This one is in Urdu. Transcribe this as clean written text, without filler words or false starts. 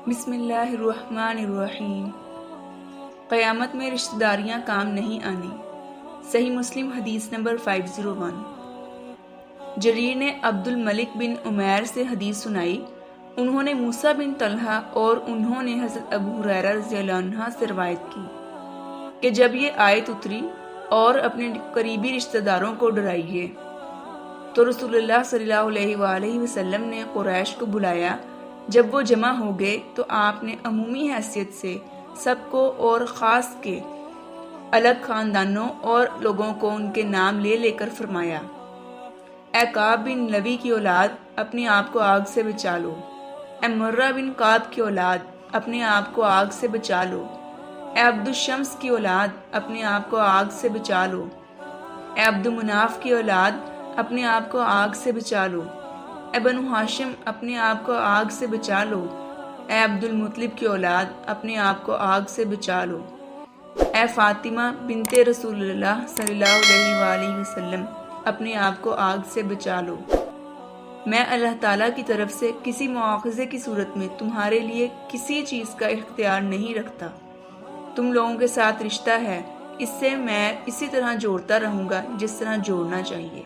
بسم اللہ الرحمن الرحیم۔ قیامت میں رشتہ داریاں کام نہیں آنی۔ صحیح مسلم حدیث نمبر 501۔ جریر نے عبد الملک بن عمیر سے حدیث سنائی، انہوں نے موسیٰ بن طلحہ اور انہوں نے حضرت ابو ہریرہ رضی اللہ عنہ سے روایت کی کہ جب یہ آیت اتری اور اپنے قریبی رشتہ داروں کو ڈرائیے، تو رسول اللہ صلی اللہ علیہ وآلہ وسلم نے قریش کو بلایا۔ جب وہ جمع ہو گئے تو آپ نے عمومی حیثیت سے سب کو اور خاص کے الگ خاندانوں اور لوگوں کو ان کے نام لے لے کر فرمایا، اے کعب بن لوی کی اولاد، اپنے آپ کو آگ سے بچا لو۔ اے مرہ بن کعب کی اولاد، اپنے آپ کو آگ سے بچا لو۔ اے عبد الشمس کی اولاد، اپنے آپ کو آگ سے بچا لو۔ اے عبد مناف کی اولاد، اپنے آپ کو آگ سے بچا لو۔ اے بنو ہاشم، اپنے آپ کو آگ سے بچا لو۔ اے عبد المطلب کی اولاد، اپنے آپ کو آگ سے بچا لو۔ اے فاطمہ بنت رسول اللہ صلی اللہ علیہ وآلہ وسلم، اپنے آپ کو آگ سے بچا لو۔ میں اللہ تعالیٰ کی طرف سے کسی مواخذے کی صورت میں تمہارے لیے کسی چیز کا اختیار نہیں رکھتا۔ تم لوگوں کے ساتھ رشتہ ہے، اس سے میں اسی طرح جوڑتا رہوں گا جس طرح جوڑنا چاہیے۔